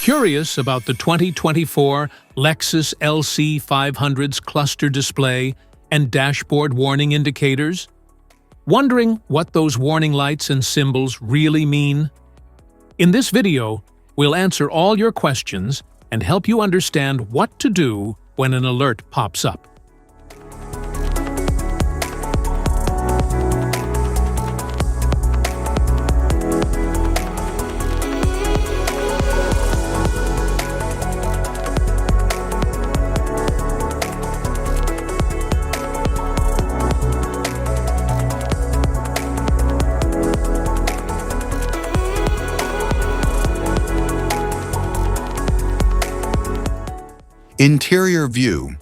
Curious about the 2024 Lexus LC 500's cluster display and dashboard warning indicators? Wondering what those warning lights and symbols really mean? In this video, we'll answer all your questions and help you understand what to do when an alert pops up. Interior view.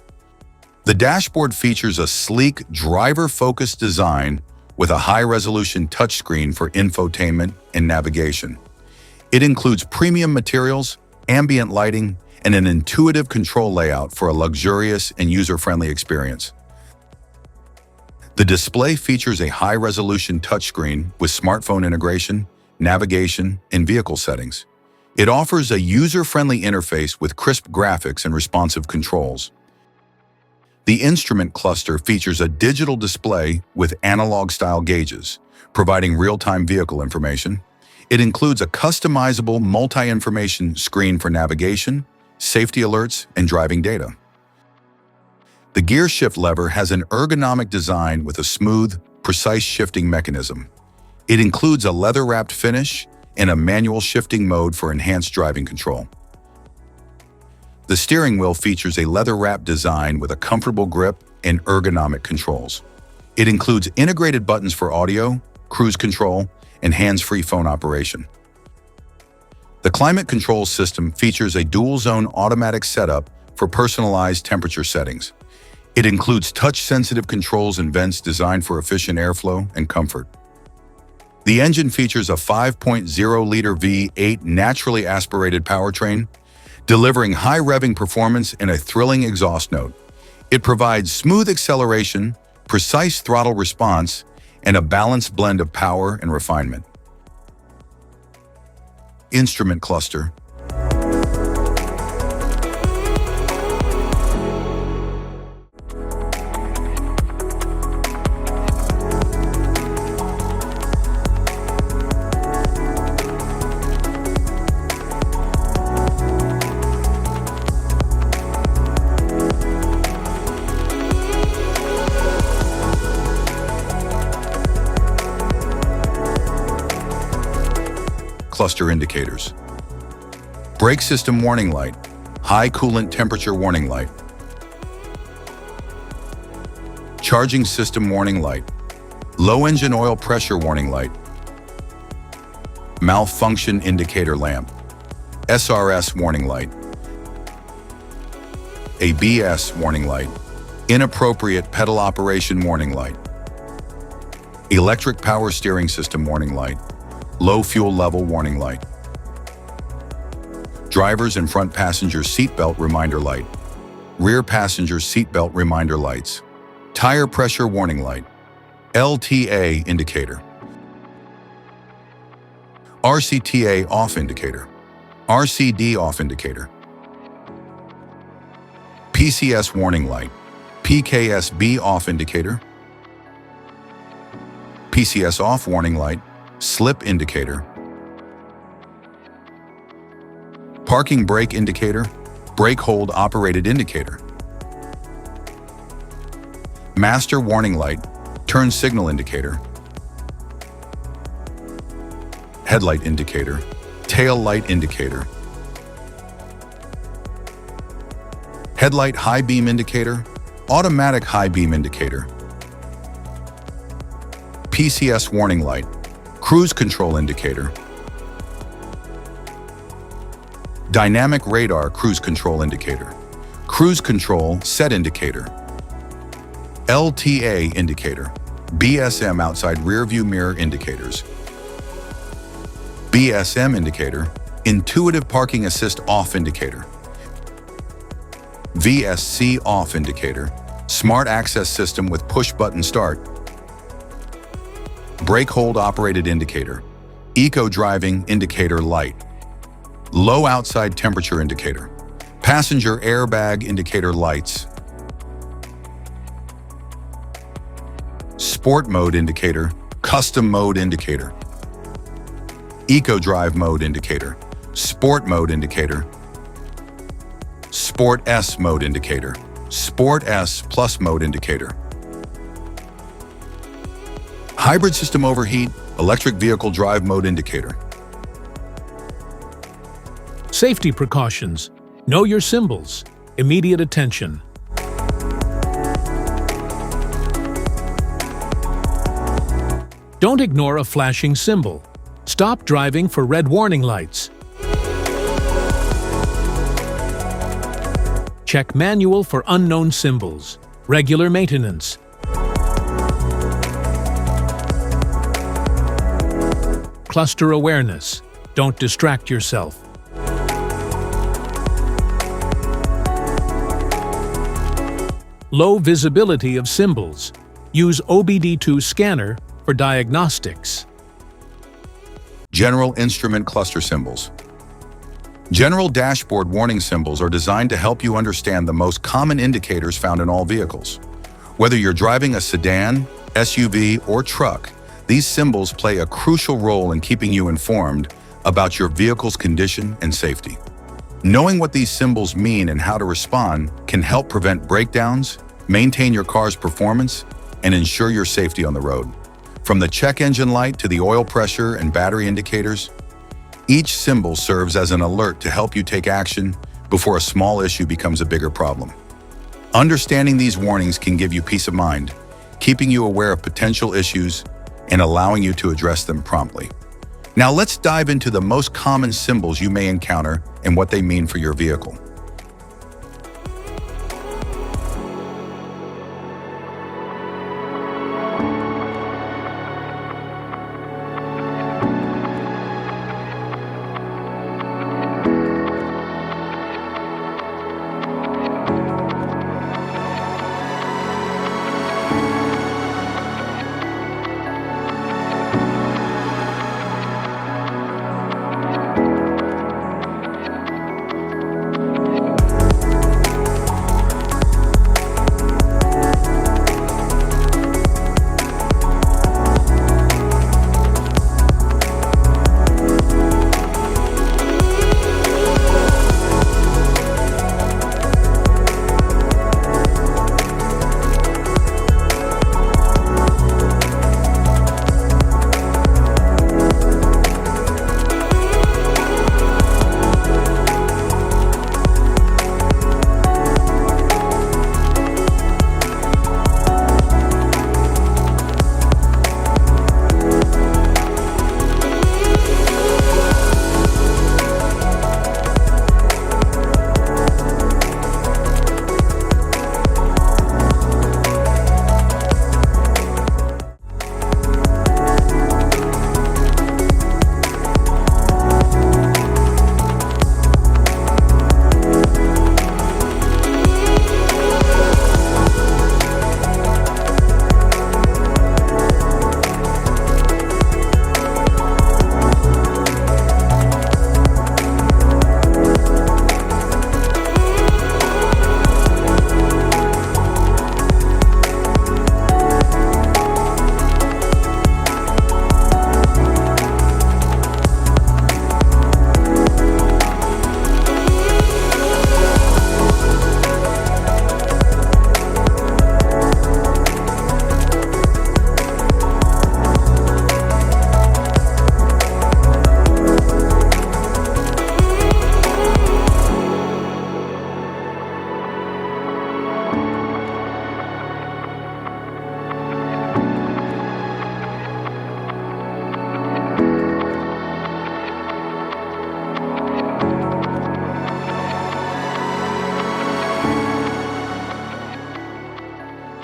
The dashboard features a sleek, driver-focused design with a high-resolution touchscreen for infotainment and navigation. It includes premium materials, ambient lighting, and an intuitive control layout for a luxurious and user-friendly experience. The display features a high-resolution touchscreen with smartphone integration, navigation, and vehicle settings. It offers a user-friendly interface with crisp graphics and responsive controls. The instrument cluster features a digital display with analog-style gauges, providing real-time vehicle information. It includes a customizable multi-information screen for navigation, safety alerts, and driving data. The gear shift lever has an ergonomic design with a smooth, precise shifting mechanism. It includes a leather-wrapped finish and a manual shifting mode for enhanced driving control. The steering wheel features a leather-wrapped design with a comfortable grip and ergonomic controls. It includes integrated buttons for audio, cruise control, and hands-free phone operation. The climate control system features a dual-zone automatic setup for personalized temperature settings. It includes touch-sensitive controls and vents designed for efficient airflow and comfort. The engine features a 5.0-liter V8 naturally aspirated powertrain, delivering high revving performance and a thrilling exhaust note. It provides smooth acceleration, precise throttle response, and a balanced blend of power and refinement. Instrument cluster. Cluster indicators. Brake system warning light, high coolant temperature warning light. Charging system warning light, low engine oil pressure warning light. Malfunction indicator lamp, SRS warning light. ABS warning light, inappropriate pedal operation warning light. Electric power steering system warning light, low fuel level warning light. Driver's and front passenger seatbelt reminder light. Rear passenger seatbelt reminder lights. Tire pressure warning light. LTA indicator. RCTA off indicator. RCD off indicator. PCS warning light. PKSB off indicator. PCS off warning light. Slip indicator. Parking brake indicator, brake hold operated indicator. Master warning light, turn signal indicator. Headlight indicator, tail light indicator. Headlight high beam indicator, automatic high beam indicator. PCS warning light, cruise control indicator. Dynamic radar cruise control indicator. Cruise control set indicator. LTA indicator. BSM outside rear view mirror indicators. BSM indicator. Intuitive parking assist off indicator. VSC off indicator. Smart access system with push button start. Brake hold operated indicator. Eco driving indicator light. low outside temperature indicator, passenger airbag indicator lights, sport mode indicator, custom mode indicator, eco drive mode indicator, sport mode indicator, Sport S mode indicator, Sport S plus mode indicator, hybrid system overheat, electric vehicle drive mode indicator. Safety precautions. Know your symbols. Immediate attention. Don't ignore a flashing symbol. Stop driving for red warning lights. Check manual for unknown symbols. Regular maintenance. Cluster awareness. Don't distract yourself. Low visibility of symbols. Use OBD2 scanner for diagnostics. General instrument cluster symbols. General dashboard warning symbols are designed to help you understand the most common indicators found in all vehicles. Whether you're driving a sedan, SUV, or truck, these symbols play a crucial role in keeping you informed about your vehicle's condition and safety. Knowing what these symbols mean and how to respond can help prevent breakdowns, maintain your car's performance, and ensure your safety on the road. From the check engine light to the oil pressure and battery indicators, each symbol serves as an alert to help you take action before a small issue becomes a bigger problem. Understanding these warnings can give you peace of mind, keeping you aware of potential issues and allowing you to address them promptly. Now let's dive into the most common symbols you may encounter and what they mean for your vehicle.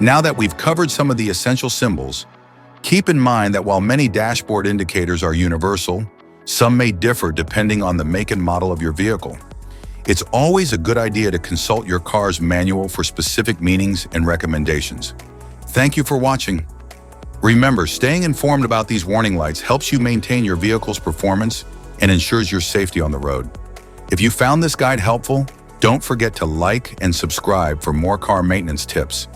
Now that we've covered some of the essential symbols, keep in mind that while many dashboard indicators are universal, some may differ depending on the make and model of your vehicle. It's always a good idea to consult your car's manual for specific meanings and recommendations. Thank you for watching. Remember, staying informed about these warning lights helps you maintain your vehicle's performance and ensures your safety on the road. If you found this guide helpful, don't forget to like and subscribe for more car maintenance tips.